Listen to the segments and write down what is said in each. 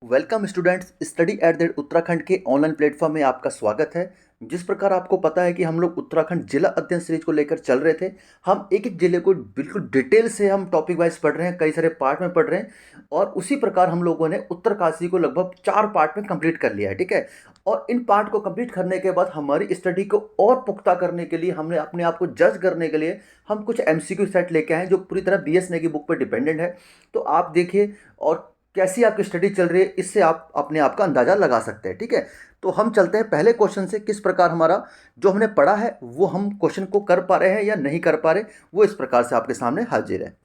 Welcome students, study at the Uttarakhand के online platform में आपका स्वागत है। जिस प्रकार आपको पता है कि हम लोग उत्तराखंड जिला अध्ययन सीरीज को लेकर चल रहे थे। हम एक एक जिले को बिल्कुल डिटेल से हम टॉपिक वाइज पढ़ रहे हैं, कई सारे पार्ट में पढ़ रहे हैं और उसी प्रकार हम लोगों ने उत्तरकाशी को लगभग 4 पार्ट में कंप्लीट कर लिया है। ठीक है। और इन पार्ट को कंप्लीट करने के बाद हमारी स्टडी को और पुख्ता करने के लिए हमने अपने आप को जज करने के लिए हम कुछ एमसीक्यू सेट लेके आए हैं जो पूरी तरह बीएस ने की बुक पर डिपेंडेंट है। तो आप देखिए और कैसी आपकी स्टडी चल रही है, इससे आप अपने आप का अंदाज़ा लगा सकते हैं। ठीक है। तो हम चलते हैं पहले क्वेश्चन से। किस प्रकार हमारा जो हमने पढ़ा है वो हम क्वेश्चन को कर पा रहे हैं या नहीं कर पा रहे, वो इस प्रकार से आपके सामने हाजिर है।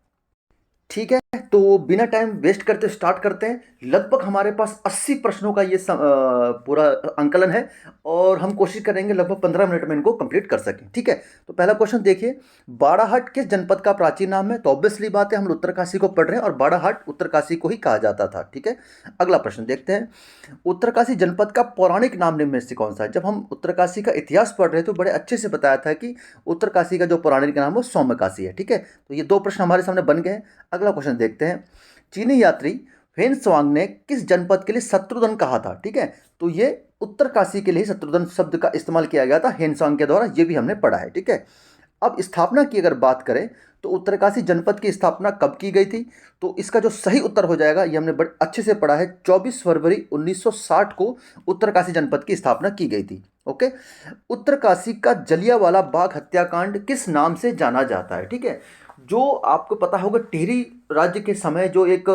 ठीक है। तो बिना टाइम वेस्ट करते स्टार्ट करते हैं। लगभग हमारे पास 80 प्रश्नों का ये पूरा अंकलन है और हम कोशिश करेंगे लगभग 15 मिनट में इनको कंप्लीट कर सकें। ठीक है। तो पहला क्वेश्चन देखिए, बाड़ाहाट किस जनपद का प्राचीन नाम है? तो ऑब्वियसली बात है, हम उत्तरकाशी को पढ़ रहे हैं और बाड़ाहाट उत्तरकाशी को ही कहा जाता था। ठीक है। अगला प्रश्न देखते हैं, उत्तरकाशी जनपद का पौराणिक नाम निम्न में से कौन सा है? जब हम उत्तरकाशी का इतिहास पढ़ रहे थे तो बड़े अच्छे से बताया था कि उत्तरकाशी का जो पौराणिक नाम है वो सौम्यकाशी है। ठीक है। तो ये 2 प्रश्न हमारे सामने बन गए हैं। अगला क्वेश्चन देखते हैं, चीनी यात्री फेन ने किस जनपद के लिए शत्रुघ्न कहा था? ठीक है। तो ये उत्तरकाशी के लिए शत्रुघ्न शब्द का इस्तेमाल किया गया था हेनसांग के द्वारा, ये भी हमने पढ़ा है। ठीक है। अब स्थापना की अगर बात करें तो उत्तरकाशी जनपद की स्थापना कब की गई थी? तो इसका जो सही उत्तर हो जाएगा, ये हमने बड़े अच्छे से पढ़ा है, 24 फरवरी 1960 को उत्तरकाशी जनपद की स्थापना की गई थी। ओके। उत्तरकाशी का जलियांवाला बाग हत्याकांड किस नाम से जाना जाता है? ठीक है। जो आपको पता होगा, टिहरी राज्य के समय जो एक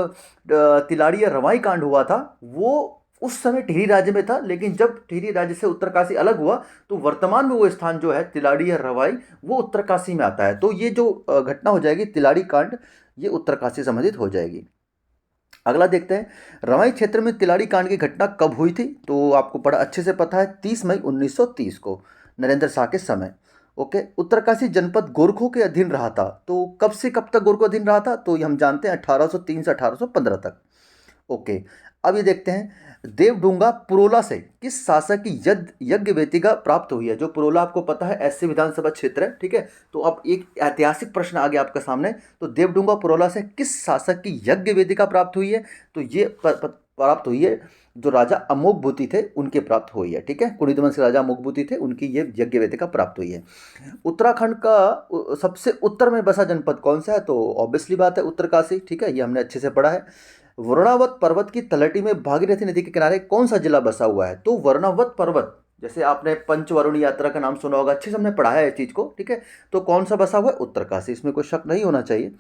तिलाड़ी या रवाई कांड हुआ था, वो उस समय टिहरी राज्य में था, लेकिन जब टिहरी राज्य से उत्तरकाशी अलग हुआ तो वर्तमान में वो स्थान जो है तिलाड़ी या रवाई, वो उत्तरकाशी में आता है। तो ये जो घटना हो जाएगी तिलाड़ी कांड, ये उत्तरकाशी से संबंधित हो जाएगी। अगला देखते हैं, रवाई क्षेत्र में तिलाड़ी कांड की घटना कब हुई थी? तो आपको बड़ा अच्छे से पता है, 30 मई 1930 को नरेंद्र शाह के समय। ओके। उत्तरकाशी जनपद गोरखों के अधीन रहा था, तो कब से कब तक गोरखों अधीन रहा था? तो ये हम जानते हैं 1803 से 1815 तक। ओके। अब ये देखते हैं, देवडूंगा पुरोला से किस शासक की यज्ञ वेदिका प्राप्त हुई है? जो पुरोला आपको पता है एससी विधानसभा क्षेत्र है। ठीक है। तो अब एक ऐतिहासिक प्रश्न आ गया आपके सामने, तो देवडूंगा पुरोला से किस शासक की यज्ञ वेदिका प्राप्त हुई है? तो ये प्राप्त हुई है जो राजा अमोघभूति थे, उनके प्राप्त हुई है। ठीक है। कुणिद वंश के राजा अमोघभूति थे, उनकी ये यज्ञ वेदिका प्राप्त हुई है। उत्तराखंड का सबसे उत्तर में बसा जनपद कौन सा है? तो ऑब्वियसली बात है उत्तरकाशी। ठीक है। ये हमने अच्छे से पढ़ा है। वरुणावत पर्वत की तलहटी में भागीरथी नदी के किनारे कौन सा जिला बसा हुआ है? तो वरुणावत पर्वत, जैसे आपने पंचवरुणी यात्रा का नाम सुना होगा, अच्छे से हमने पढ़ा है इस चीज़ को। ठीक है। तो कौन सा बसा हुआ है? उत्तरकाशी, इसमें कोई शक नहीं होना चाहिए।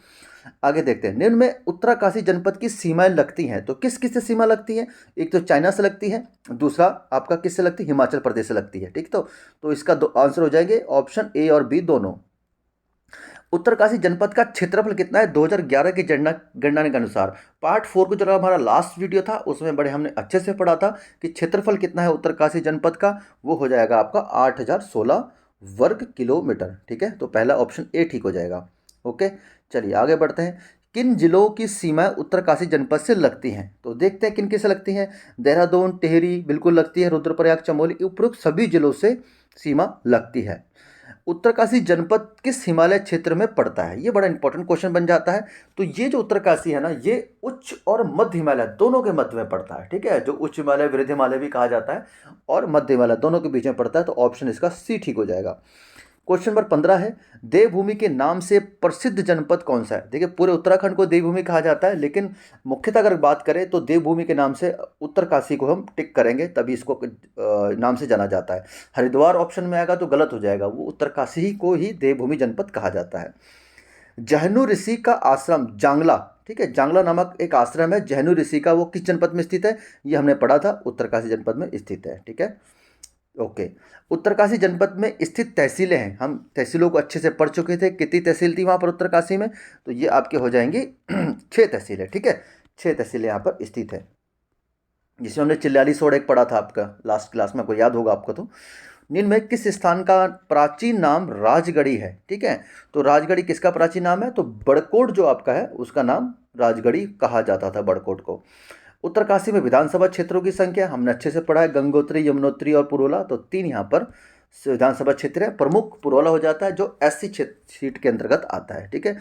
आगे देखते हैं, निम्न में उत्तरकाशी जनपद की सीमाएं लगती हैं, तो किस किस से सीमा लगती है? एक तो चाइना से लगती है, दूसरा आपका किससे लगती है? हिमाचल प्रदेश से लगती है। ठीक। तो इसका दो आंसर हो जाएंगे ऑप्शन ए और बी दोनों। उत्तरकाशी जनपद का क्षेत्रफल कितना है 2011 की गणना के अनुसार? पार्ट 4 को जो हमारा लास्ट वीडियो था उसमें बड़े हमने अच्छे से पढ़ा था कि क्षेत्रफल कितना है उत्तरकाशी जनपद का। वो हो जाएगा आपका 8016 वर्ग किलोमीटर। ठीक है। तो पहला ऑप्शन ए ठीक हो जाएगा। ओके। चलिए आगे बढ़ते हैं, किन जिलों की सीमाएं उत्तरकाशी जनपद से लगती हैं? तो देखते हैं किन किन से लगती हैं। देहरादून, टिहरी बिल्कुल लगती है, रुद्रप्रयाग, चमोली, उपरोक्त सभी जिलों से सीमा लगती है। उत्तरकाशी जनपद किस हिमालय क्षेत्र में पड़ता है? ये बड़ा इंपॉर्टेंट क्वेश्चन बन जाता है। तो ये जो उत्तरकाशी है ना, ये उच्च और मध्य हिमालय दोनों के मध्य में पड़ता है। ठीक है। जो उच्च हिमालय वृद्ध हिमालय भी कहा जाता है और मध्य हिमालय दोनों के बीच में पड़ता है। तो ऑप्शन इसका सी ठीक हो जाएगा। क्वेश्चन नंबर 15 है, देवभूमि के नाम से प्रसिद्ध जनपद कौन सा है? देखिए पूरे उत्तराखंड को देवभूमि कहा जाता है, लेकिन मुख्यतः अगर बात करें तो देवभूमि के नाम से उत्तरकाशी को हम टिक करेंगे, तभी इसको नाम से जाना जाता है। हरिद्वार ऑप्शन में आएगा तो गलत हो जाएगा, वो उत्तरकाशी को ही देवभूमि जनपद कहा जाता है। जहनु ऋषि का आश्रम जांगला, ठीक है, जांगला नामक एक आश्रम है जहनु ऋषि का, वो किस जनपद में स्थित है? ये हमने पढ़ा था, उत्तरकाशी जनपद में स्थित है। ठीक है। ओके। उत्तरकाशी जनपद में स्थित तहसीलें हैं, हम तहसीलों को अच्छे से पढ़ चुके थे, कितनी तहसील थी वहाँ पर उत्तरकाशी में? तो ये आपके हो जाएंगी 6 तहसीलें। ठीक है। 6 तहसीलें यहाँ पर स्थित है, जिसमें हमने चिल्लाली सोड़ एक पढ़ा था आपका लास्ट क्लास में, कोई याद होगा आपको। तो निम्न में किस स्थान का प्राचीन नाम राजगढ़ी है? ठीक है। तो राजगढ़ी किसका प्राचीन नाम है? तो बड़कोट जो आपका है उसका नाम राजगढ़ी कहा जाता था, बड़कोट को। उत्तरकाशी में विधानसभा क्षेत्रों की संख्या हमने अच्छे से पढ़ा है, गंगोत्री, यमुनोत्री और पुरोला, तो 3 यहाँ पर विधानसभा क्षेत्र है। प्रमुख पुरोला हो जाता है जो एससी सीट के अंतर्गत आता है। ठीक है।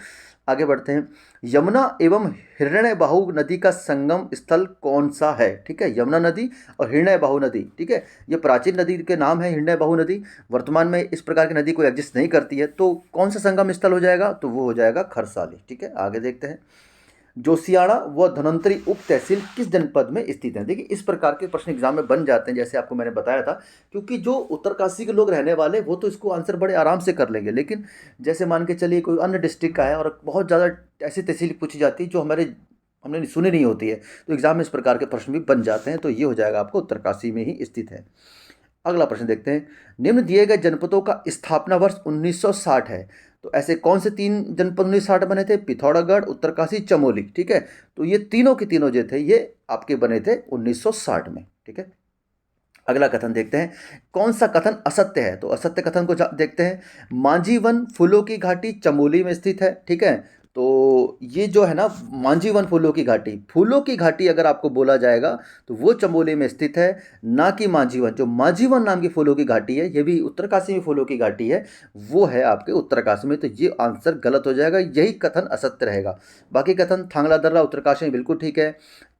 आगे बढ़ते हैं। यमुना एवं हिरण्यबाहु नदी का संगम स्थल कौन सा है? ठीक है, यमुना नदी और हिरण्यबाहु नदी, ठीक है, ये प्राचीन नदी के नाम है हिरण्यबाहु नदी। वर्तमान में इस प्रकार की नदी कोई एग्जिस्ट नहीं करती है, तो कौन सा संगम स्थल हो जाएगा? तो वो हो जाएगा खरसाली। ठीक है, आगे देखते हैं। जोशियाड़ा व धन्वंतरी उप तहसील किस जनपद में स्थित है? देखिए, इस प्रकार के प्रश्न एग्जाम में बन जाते हैं, जैसे आपको मैंने बताया था, क्योंकि जो उत्तरकाशी के लोग रहने वाले वो तो इसको आंसर बड़े आराम से कर लेंगे, लेकिन जैसे मान के चलिए कोई अन्य डिस्ट्रिक्ट का है और बहुत ज़्यादा ऐसी तहसील पूछी जाती है जो हमने सुनी नहीं होती है, तो एग्जाम में इस प्रकार के प्रश्न भी बन जाते हैं। तो ये हो जाएगा आपको उत्तरकाशी में ही स्थित है। अगला प्रश्न देखते हैं। निम्न दिए गए जनपदों का स्थापना वर्ष 1960 है, तो ऐसे कौन से तीन जनपद 1960 बने थे? पिथौरागढ़, उत्तरकाशी, चमोली। ठीक है, तो ये तीनों के तीनों जो थे ये आपके बने थे 1960 में। ठीक है, अगला कथन देखते हैं। कौन सा कथन असत्य है? तो असत्य कथन को देखते हैं। मांझीवन फूलों की घाटी चमोली में स्थित है। ठीक है, तो ये जो है ना मांझीवन फूलों की घाटी अगर आपको बोला जाएगा तो वो चमोली में स्थित है, ना कि मांझीवन। जो मांझीवन नाम की फूलों की घाटी है, ये भी उत्तरकाशी में फूलों की घाटी है, वो है आपके उत्तरकाशी में। तो ये आंसर गलत हो जाएगा, यही कथन असत्य रहेगा। बाकी कथन, थांगला दर्रा उत्तरकाशी में बिल्कुल ठीक है।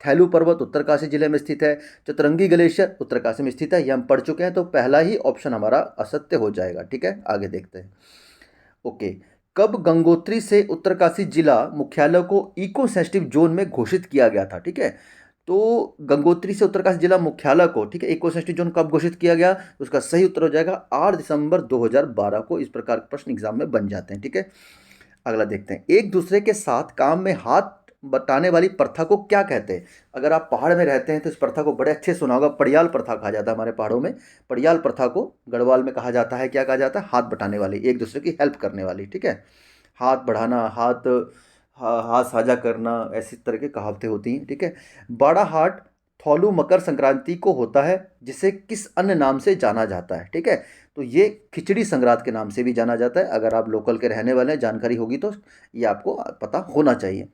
थैलू पर्वत उत्तरकाशी जिले में स्थित है। चतरंगी ग्लेशियर उत्तरकाशी में स्थित है, ये हम पढ़ चुके हैं, तो पहला ही ऑप्शन हमारा असत्य हो जाएगा। ठीक है, आगे देखते हैं। ओके, कब गंगोत्री से उत्तरकाशी जिला मुख्यालय को इको सेंसिटिव जोन में घोषित किया गया था? ठीक है, तो गंगोत्री से उत्तरकाशी जिला मुख्यालय को, ठीक है, इको सेंसिटिव जोन कब घोषित किया गया? तो उसका सही उत्तर हो जाएगा 8 दिसंबर 2012 को। इस प्रकार के प्रश्न एग्जाम में बन जाते हैं। ठीक है, अगला देखते हैं। एक दूसरे के साथ काम में हाथ बटाने वाली प्रथा को क्या कहते हैं? अगर आप पहाड़ में रहते हैं तो इस प्रथा को बड़े अच्छे सुना होगा, पड़ियाल प्रथा कहा जाता है हमारे पहाड़ों में। पड़ियाल प्रथा को गढ़वाल में कहा जाता है, क्या कहा जाता है? हाथ बटाने वाली, एक दूसरे की हेल्प करने वाली। ठीक है, हाथ बढ़ाना, हाथ साझा करना, ऐसी तरह की कहावतें होती हैं। ठीक है, बाड़ा हाट थौलू मकर संक्रांति को होता है, जिसे किस अन्य नाम से जाना जाता है? ठीक है, तो ये खिचड़ी संक्रांत के नाम से भी जाना जाता है। अगर आप लोकल के रहने वाले हैं, जानकारी होगी तो ये आपको पता होना चाहिए।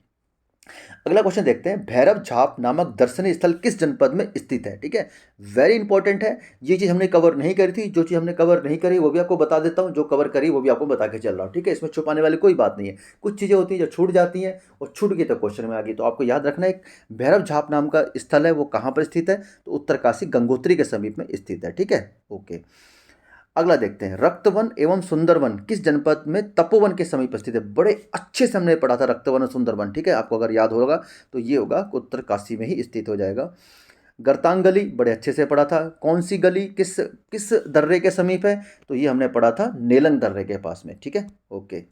अगला क्वेश्चन देखते हैं। भैरव झाप नामक दर्शनीय स्थल किस जनपद में स्थित है? ठीक है, वेरी इंपॉर्टेंट है। ये चीज़ हमने कवर नहीं करी थी, जो चीज़ हमने कवर नहीं करी वो भी आपको बता देता हूँ, जो कवर करी वो भी आपको बता के चल रहा हूँ। ठीक है, इसमें छुपाने वाली कोई बात नहीं है। कुछ चीज़ें होती हैं जो छूट जाती हैं, और छूट गई तो क्वेश्चन में आ गई, तो आपको याद रखना है। एक भैरव झाप नाम का स्थल है, वो कहाँ पर स्थित है? तो उत्तरकाशी गंगोत्री के समीप में स्थित है। ठीक है, ओके। अगला देखते हैं। रक्तवन एवं सुंदरवन किस जनपद में तपोवन के समीप स्थित है? बड़े अच्छे से हमने पढ़ा था रक्तवन और सुंदरवन। ठीक है, आपको अगर याद होगा तो ये होगा उत्तरकाशी में ही स्थित हो जाएगा। गर्तांग गली बड़े अच्छे से पढ़ा था। कौन सी गली किस किस दर्रे के समीप है? तो ये हमने पढ़ा था नेलंग दर्रे के पास में। ठीक है, ओके।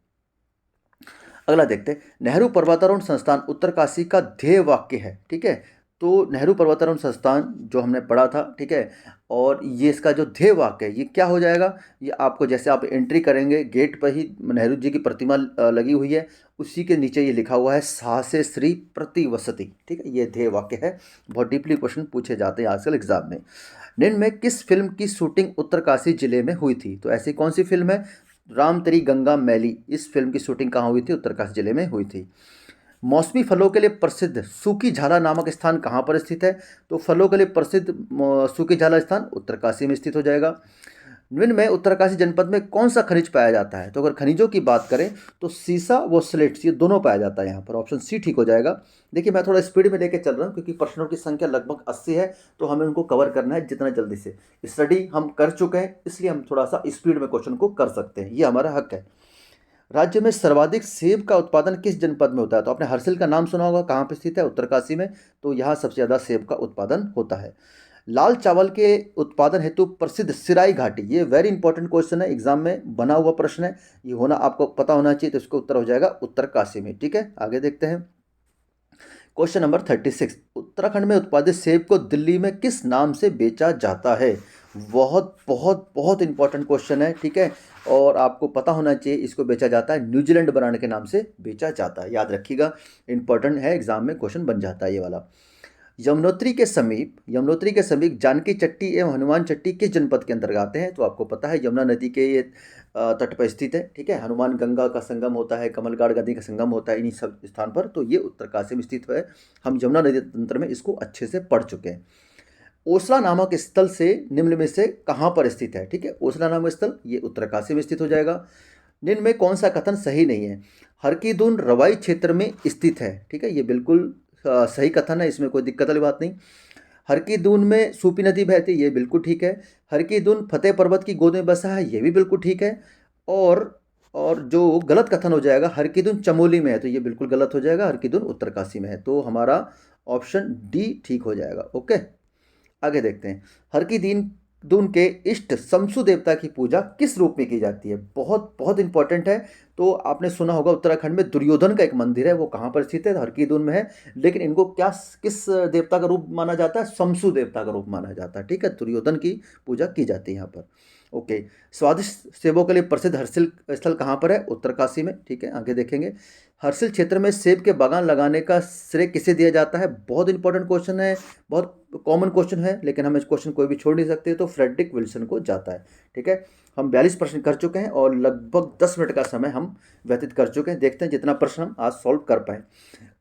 अगला देखते हैं। नेहरू पर्वतारोहण संस्थान उत्तरकाशी का ध्येय वाक्य है। ठीक है, तो नेहरू पर्वतारोहण संस्थान जो हमने पढ़ा था, ठीक है, और ये इसका जो ध्येय वाक्य है ये क्या हो जाएगा? ये आपको जैसे आप एंट्री करेंगे गेट पर ही नेहरू जी की प्रतिमा लगी हुई है, उसी के नीचे ये लिखा हुआ है साहसे श्री प्रतिवसति। ठीक है, ये ध्येय वाक्य है। बहुत डीपली क्वेश्चन पूछे जाते हैं आजकल एग्जाम में। निम्न में किस फिल्म की शूटिंग उत्तरकाशी जिले में हुई थी? तो ऐसी कौन सी फिल्म है? राम तेरी गंगा मैली, इस फिल्म की शूटिंग कहाँ हुई थी? उत्तरकाशी जिले में हुई थी। मौसमी फलों के लिए प्रसिद्ध सूखी झाला नामक स्थान कहाँ पर स्थित है? तो फलों के लिए प्रसिद्ध सूखी झाला स्थान उत्तरकाशी में स्थित हो जाएगा। निम्न में उत्तरकाशी जनपद में कौन सा खनिज पाया जाता है? तो अगर खनिजों की बात करें तो सीसा व स्लेट्स, ये दोनों पाया जाता है यहाँ पर। ऑप्शन सी ठीक हो जाएगा। देखिए, मैं थोड़ा स्पीड में लेके चल रहा हूँ क्योंकि प्रश्नों की संख्या लगभग 80 है, तो हमें उनको कवर करना है जितना जल्दी से। स्टडी हम कर चुके हैं, इसलिए हम थोड़ा सा स्पीड में क्वेश्चन को कर सकते हैं, ये हमारा हक है। राज्य में सर्वाधिक सेब का उत्पादन किस जनपद में होता है? तो आपने हर्सिल का नाम सुना होगा, कहाँ पर स्थित है? उत्तरकाशी में। तो यहाँ सबसे ज़्यादा सेब का उत्पादन होता है। लाल चावल के उत्पादन हेतु प्रसिद्ध सिराई घाटी, ये वेरी इंपॉर्टेंट क्वेश्चन है, एग्जाम में बना हुआ प्रश्न है, ये होना आपको पता होना चाहिए, तो इसका उत्तर हो जाएगा उत्तरकाशी में। ठीक है, आगे देखते हैं। Question number 36। उत्तराखंड में उत्पादित सेब को दिल्ली में किस नाम से बेचा जाता है? बहुत बहुत बहुत इंपॉर्टेंट क्वेश्चन है। ठीक है, और आपको पता होना चाहिए, इसको बेचा जाता है न्यूजीलैंड ब्रांड के नाम से बेचा जाता है, याद रखिएगा, इंपॉर्टेंट है, एग्जाम में क्वेश्चन बन जाता है ये वाला। यमुनोत्री के समीप जानकी चट्टी एवं हनुमान चट्टी किस जनपद के अंतर्गत आते हैं? तो आपको पता है यमुना नदी के ये तट पर स्थित है। ठीक है, हनुमान गंगा का संगम होता है, कमलगाड़ नदी का संगम होता है इन्हीं सब स्थान पर, तो ये उत्तरकाशी में स्थित है। हम यमुना नदी तंत्र में इसको अच्छे से पढ़ चुके हैं। ओसला नामक स्थल से निम्न में से कहाँ पर स्थित है? ठीक है, ओसला नामक स्थल ये उत्तरकाशी में स्थित हो जाएगा। निम्न में कौन सा कथन सही नहीं है? हरकीदुन रवाई क्षेत्र में स्थित है, ठीक है, ये बिल्कुल सही कथन है, इसमें कोई दिक्कत वाली बात नहीं। हरकीदुन में सूपी नदी बहती है, ये बिल्कुल ठीक है। हरकीदुन फतेह पर्वत की गोद में बसा है, ये भी बिल्कुल ठीक है। और जो गलत कथन हो जाएगा, हरकीदुन चमोली में है, तो ये बिल्कुल गलत हो जाएगा, हरकीदुन उत्तरकाशी में है, तो हमारा ऑप्शन डी ठीक हो जाएगा। ओके, आगे देखते हैं। हरकीदीन दून के इष्ट शमसु देवता की पूजा किस रूप में की जाती है? बहुत बहुत इंपॉर्टेंट है। तो आपने सुना होगा उत्तराखंड में दुर्योधन का एक मंदिर है, वो कहाँ पर स्थित है? हरकीदून में है। लेकिन इनको क्या किस देवता का रूप माना जाता है? शमसु देवता का रूप माना जाता है, ठीक है। दुर्योधन की पूजा की जाती है यहाँ पर। ओके, स्वादिष्ट सेबों के लिए प्रसिद्ध हर्षिल स्थल कहाँ पर है? उत्तरकाशी में, ठीक है। आगे देखेंगे। हर्षिल क्षेत्र में सेब के बागान लगाने का श्रेय किसे दिया जाता है? बहुत इंपॉर्टेंट क्वेश्चन है, बहुत कॉमन क्वेश्चन है, लेकिन हम इस क्वेश्चन कोई भी छोड़ नहीं सकते, तो फ्रेडरिक विल्सन को जाता है, ठीक है। हम 42 प्रश्न कर चुके हैं और लगभग 10 मिनट का समय हम व्यतीत कर चुके हैं। देखते हैं जितना प्रश्न हम आज सॉल्व कर पाए।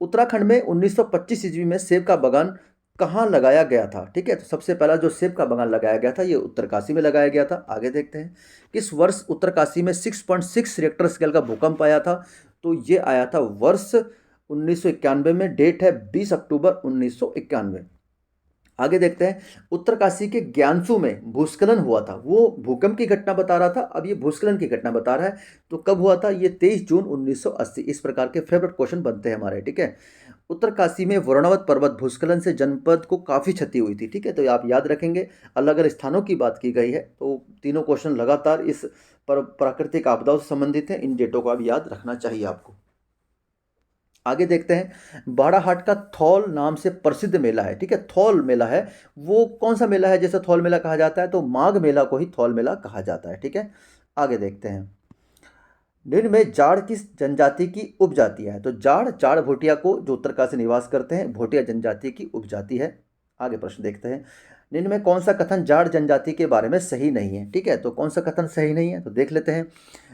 उत्तराखंड में 1925 ईस्वी में सेब का बागान कहाँ लगाया गया था? ठीक है, तो सबसे पहला जो सेब का बागान लगाया गया था ये उत्तरकाशी में लगाया गया था। आगे देखते हैं। किस वर्ष उत्तरकाशी में 6.6 रिक्टर स्केल का भूकंप आया था? तो ये आया था वर्ष 1991 में। डेट है 20 अक्टूबर 1991। आगे देखते हैं। उत्तरकाशी के ज्ञानसू में भूस्खलन हुआ था, वो भूकंप की घटना बता रहा था, अब ये भूस्खलन की घटना बता रहा है। तो कब हुआ था? ये 23 जून 1980। इस प्रकार के फेवरेट क्वेश्चन बनते हैं हमारे, ठीक है। उत्तरकाशी में वरुणावत पर्वत भूस्खलन से जनपद को काफ़ी क्षति हुई थी, ठीक है, तो आप याद रखेंगे। अलग अलग स्थानों की बात की गई है, तो तीनों क्वेश्चन लगातार इस प्राकृतिक आपदाओं से संबंधित हैं। इन डेटों को आप याद रखना चाहिए आपको। आगे देखते हैं। बाड़ाहाट का थौल नाम से प्रसिद्ध मेला है, ठीक है, थौल मेला है। वो कौन सा मेला है जैसे थौल मेला कहा जाता है? तो माघ मेला को ही थौल मेला कहा जाता है, ठीक है। आगे देखते हैं। निम्न में जाड़ किस जनजाति की उपजाति है? तो जाड़ जाड़ भोटिया को, जो उत्तरकाशी निवास करते हैं, भोटिया जनजाति की उपजाति है। आगे प्रश्न देखते हैं। निम्न में कौन सा कथन जाड़ जनजाति के बारे में सही नहीं है? ठीक है, तो कौन सा कथन सही नहीं है तो देख लेते हैं।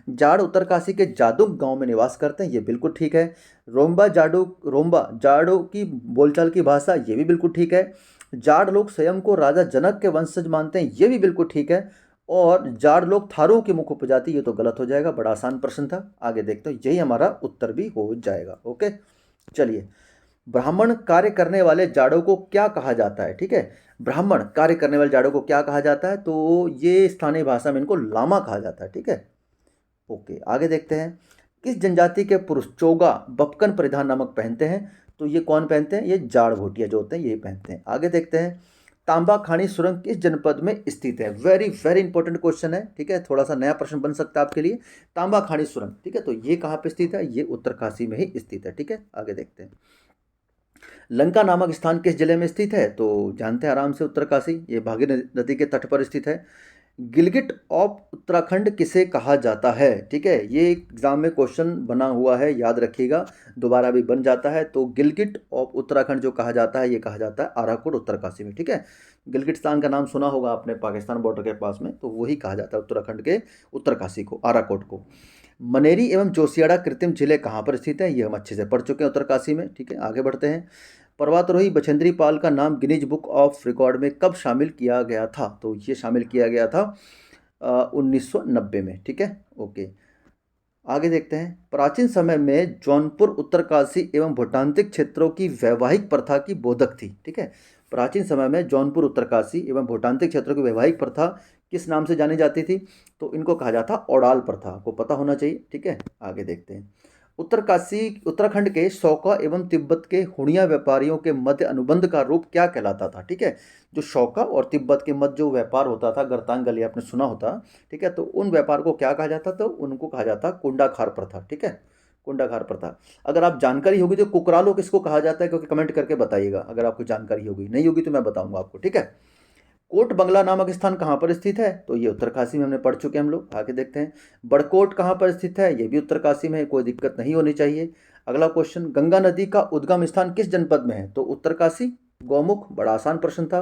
जाड़ उत्तरकाशी के जादुक गांव में निवास करते हैं, ये बिल्कुल ठीक है। रोम्बा जाड़ों की बोलचाल की भाषा, ये भी बिल्कुल ठीक है। जाड़ लोग स्वयं को राजा जनक के वंशज मानते हैं, ये भी बिल्कुल ठीक है। और जाड़ लोग थारू की मुख्य उपजाति, ये तो गलत हो जाएगा, बड़ा आसान प्रश्न था। आगे देखते हैं, यही हमारा उत्तर भी हो जाएगा। ओके, चलिए। ब्राह्मण कार्य करने वाले जाड़ों को क्या कहा जाता है? ठीक है, ब्राह्मण कार्य करने वाले जाड़ों को क्या कहा जाता है? तो ये स्थानीय भाषा में इनको लामा कहा जाता है, ठीक है। ओके, आगे देखते हैं। किस जनजाति के पुरुष चोगा बपकन परिधान नामक पहनते हैं? तो ये कौन पहनते हैं? ये जाड़ भोटिया जो होते हैं ये पहनते हैं। आगे देखते हैं। तांबा खानी सुरंग किस जनपद में स्थित है? वेरी वेरी इंपॉर्टेंट क्वेश्चन है, ठीक है, थोड़ा सा नया प्रश्न बन सकता है आपके लिए। तांबा खानी सुरंग, ठीक है, तो ये कहाँ पे स्थित है? ये उत्तरकाशी में ही स्थित है, ठीक है। आगे देखते हैं। लंका नामक स्थान किस जिले में स्थित है? तो जानते हैं आराम से, उत्तरकाशी, ये भागीरथी नदी के तट पर स्थित है। गिलगिट ऑफ उत्तराखंड किसे कहा जाता है? ठीक है, ये एग्जाम में क्वेश्चन बना हुआ है, याद रखिएगा, दोबारा भी बन जाता है। तो गिलगिट ऑफ उत्तराखंड जो कहा जाता है ये कहा जाता है आराकोट उत्तरकाशी में, ठीक है। गिलगिस्तान का नाम सुना होगा आपने, पाकिस्तान बॉर्डर के पास में, तो वही कहा जाता है उत्तराखंड के उत्तरकाशी को, आराकोट को। मनेरी एवं जोशियाड़ा कृत्रिम जिले कहाँ पर स्थित है? ये हम अच्छे से पढ़ चुके हैं, उत्तरकाशी में, ठीक है। आगे बढ़ते हैं। पर्वतारोही बछेंद्री पाल का नाम गिनीज बुक ऑफ रिकॉर्ड में कब शामिल किया गया था? तो ये शामिल किया गया था 1990 में, ठीक है। ओके, आगे देखते हैं। प्राचीन समय में जौनपुर उत्तरकाशी एवं भूटांतिक क्षेत्रों की वैवाहिक प्रथा की बोधक थी, ठीक है। प्राचीन समय में जौनपुर उत्तरकाशी एवं भूटांतिक क्षेत्रों की वैवाहिक प्रथा किस नाम से जानी जाती थी? तो इनको कहा जाता ओडाल प्रथा, आपको पता होना चाहिए, ठीक है। आगे देखते हैं। उत्तरकाशी उत्तराखंड के शौका एवं तिब्बत के हुणिया व्यापारियों के मध्य अनुबंध का रूप क्या कहलाता था? ठीक है, जो शौका और तिब्बत के मध्य जो व्यापार होता था, गर्तांगल, आपने सुना होता, ठीक है, तो उन व्यापार को क्या कहा जाता? तो उनको कहा जाता कुंडाखार प्रथा, ठीक है, कुंडाखार प्रथा। अगर आप जानकारी होगी तो कुकरालो किसको कहा जाता है, क्योंकि कमेंट करके बताइएगा अगर आपको जानकारी होगी, नहीं होगी तो मैं बताऊंगा आपको, ठीक है। कोट बंगला नामक स्थान कहाँ पर स्थित है? तो ये उत्तरकाशी में हमने पढ़ चुके हैं हम लोग। आगे देखते हैं। बड़कोट कहाँ पर स्थित है? ये भी उत्तरकाशी में है, कोई दिक्कत नहीं होनी चाहिए। अगला क्वेश्चन, गंगा नदी का उद्गम स्थान किस जनपद में है? तो उत्तरकाशी, गौमुख, बड़ा आसान प्रश्न था।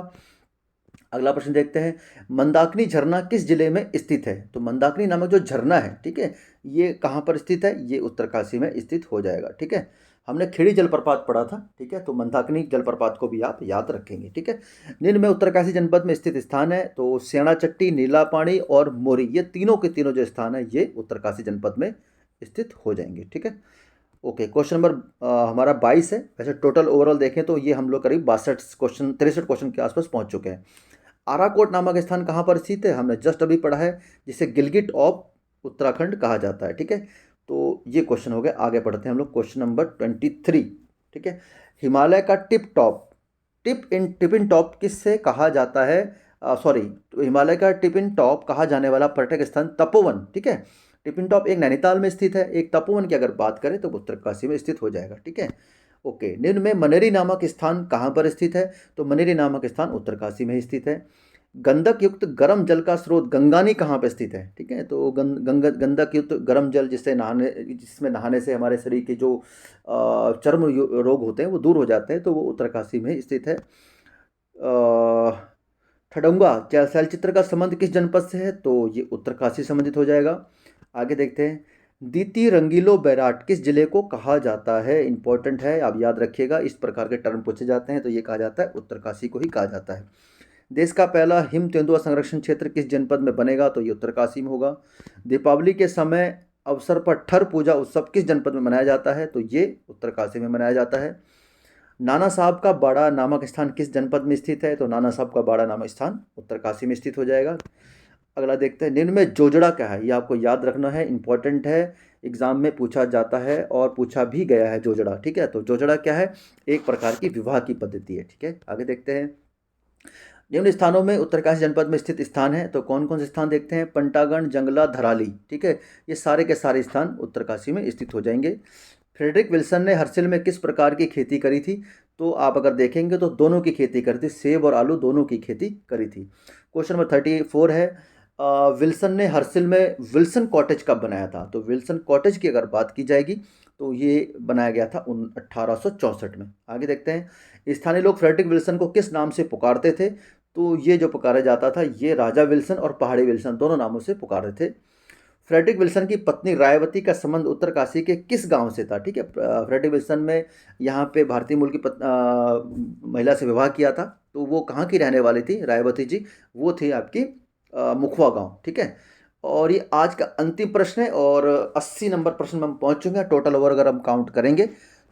अगला प्रश्न देखते हैं। मंदाकिनी झरना किस जिले में स्थित है? तो मंदाकिनी नामक जो झरना है, ठीक है, ये कहाँ पर स्थित है? ये उत्तरकाशी में स्थित हो जाएगा, ठीक है। हमने खेड़ी जलप्रपात पढ़ा था, ठीक है, तो मंदाकिनी जलप्रपात को भी आप याद रखेंगे, ठीक है। निम्न में उत्तरकाशी जनपद में स्थित स्थान है, तो सेणाचट्टी, नीलापानी और मोरी, ये तीनों के तीनों जो स्थान है ये उत्तरकाशी जनपद में स्थित हो जाएंगे, ठीक है। ओके, क्वेश्चन नंबर हमारा 22 है। वैसे टोटल ओवरऑल देखें तो ये हम लोग करीब 63 क्वेश्चन के आसपास पहुंच चुके हैं। आराकोट नामक स्थान कहाँ पर स्थित है, हमने जस्ट अभी पढ़ा है, जिसे गिलगिट ऑफ उत्तराखंड कहा जाता है, ठीक है। तो ये क्वेश्चन हो गया। आगे बढ़ते हैं हम लोग क्वेश्चन नंबर 23, ठीक है। हिमालय का टिप इन टॉप किससे कहा जाता है, सॉरी, तो हिमालय का टिप इन टॉप कहा जाने वाला पर्यटक स्थान तपोवन, ठीक है। टिप इन टॉप एक नैनीताल में स्थित है, एक तपोवन की अगर बात करें तो उत्तरकाशी में स्थित हो जाएगा, ठीक है। ओके, निम्न में मनेरी नामक स्थान कहाँ पर स्थित है, तो मनेरी नामक स्थान उत्तरकाशी में ही स्थित है। गंधक युक्त गर्म जल का स्रोत गंगानी कहाँ पे स्थित है, ठीक है, तो गंधक युक्त गर्म जल जिसमें नहाने से हमारे शरीर के जो चर्म रोग होते हैं वो दूर हो जाते हैं, तो वो उत्तरकाशी में स्थित है। ठडुंगा क्या शैलचित्र का संबंध किस जनपद से है, तो ये उत्तरकाशी संबंधित हो जाएगा। आगे देखते हैं, दीति रंगीलो बैराट किस जिले को कहा जाता है, इंपॉर्टेंट है, आप याद रखिएगा, इस प्रकार के टर्म पूछे जाते हैं तो ये कहा जाता है उत्तरकाशी को ही कहा जाता है। देश का पहला हिम तेंदुआ संरक्षण क्षेत्र किस जनपद में बनेगा, तो ये उत्तरकाशी में होगा। दीपावली के समय अवसर पर ठर पूजा उत्सव किस जनपद में मनाया जाता है, तो ये उत्तरकाशी में मनाया जाता है। नाना साहब का बाड़ा नामक स्थान किस जनपद में स्थित है, तो नाना साहब का बाड़ा नामक स्थान उत्तरकाशी में स्थित हो जाएगा। अगला देखते हैं, निम्न में जोजड़ा क्या है, ये आपको याद रखना है, इंपॉर्टेंट है, एग्जाम में पूछा जाता है और पूछा भी गया है जोजड़ा, ठीक है। तो जोजड़ा क्या है, एक प्रकार की विवाह की पद्धति है, ठीक है। आगे देखते हैं, निम्न स्थानों में उत्तरकाशी जनपद में स्थित स्थान है, तो कौन कौन से स्थान देखते हैं, पंटागण, जंगला, धराली, ठीक है, ये सारे के सारे स्थान उत्तरकाशी में स्थित हो जाएंगे। फ्रेडरिक विल्सन ने हर्सिल में किस प्रकार की खेती करी थी, तो आप अगर देखेंगे तो दोनों की खेती करी थी, सेब और आलू दोनों की खेती करी थी। क्वेश्चन नंबर 34 है, विल्सन ने हर्सिल में विल्सन कॉटेज कब बनाया था, तो विल्सन कॉटेज की अगर बात की जाएगी तो ये बनाया गया था 1864 में। आगे देखते हैं, स्थानीय लोग फ्रेडरिक विल्सन को किस नाम से पुकारते थे, तो ये जो पुकारा जाता था ये राजा विल्सन और पहाड़ी विल्सन दोनों नामों से पुकारते थे। फ्रेडरिक विल्सन की पत्नी रायवती का संबंध उत्तरकाशी के किस गांव से था, ठीक है। फ्रेडरिक विल्सन में यहाँ पे भारतीय मूल की महिला से विवाह किया था, तो वो कहाँ की रहने वाली थी, रायवती जी, वो थी आपकी मुखवा गांव, ठीक है। और ये आज का अंतिम प्रश्न है और 80 नंबर प्रश्न में हम पहुंच चुके हैं। टोटल ओवर अगर हम काउंट करेंगे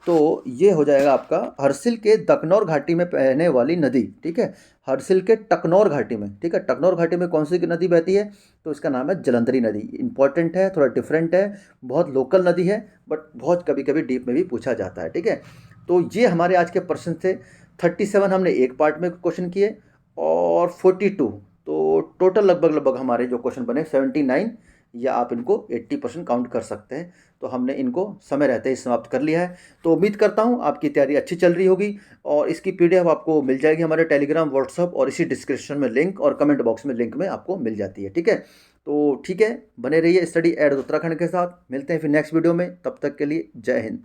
तो ये हो जाएगा आपका, हर्सिल के दकनौर घाटी में बहने वाली नदी, ठीक है, हर्सिल के टकनौर घाटी में, ठीक है, टकनौर घाटी में कौन सी नदी बहती है, तो इसका नाम है जलंधरी नदी। इंपॉर्टेंट है, थोड़ा डिफरेंट है, बहुत लोकल नदी है, बट बहुत कभी कभी डीप में भी पूछा जाता है, ठीक है। तो ये हमारे आज के प्रश्न थे। 37 हमने एक पार्ट में क्वेश्चन किए और 42, तो टोटल लगभग हमारे जो क्वेश्चन बने 79, या आप इनको 80% काउंट कर सकते हैं। तो हमने इनको समय रहते ही समाप्त कर लिया है। तो उम्मीद करता हूँ आपकी तैयारी अच्छी चल रही होगी और इसकी पीडीएफ आपको मिल जाएगी हमारे टेलीग्राम, व्हाट्सअप और इसी डिस्क्रिप्शन में लिंक और कमेंट बॉक्स में लिंक में आपको मिल जाती है, ठीक है। तो ठीक है, बने रहिए स्टडी एट उत्तराखंड के साथ। मिलते हैं फिर नेक्स्ट वीडियो में, तब तक के लिए जय हिंद।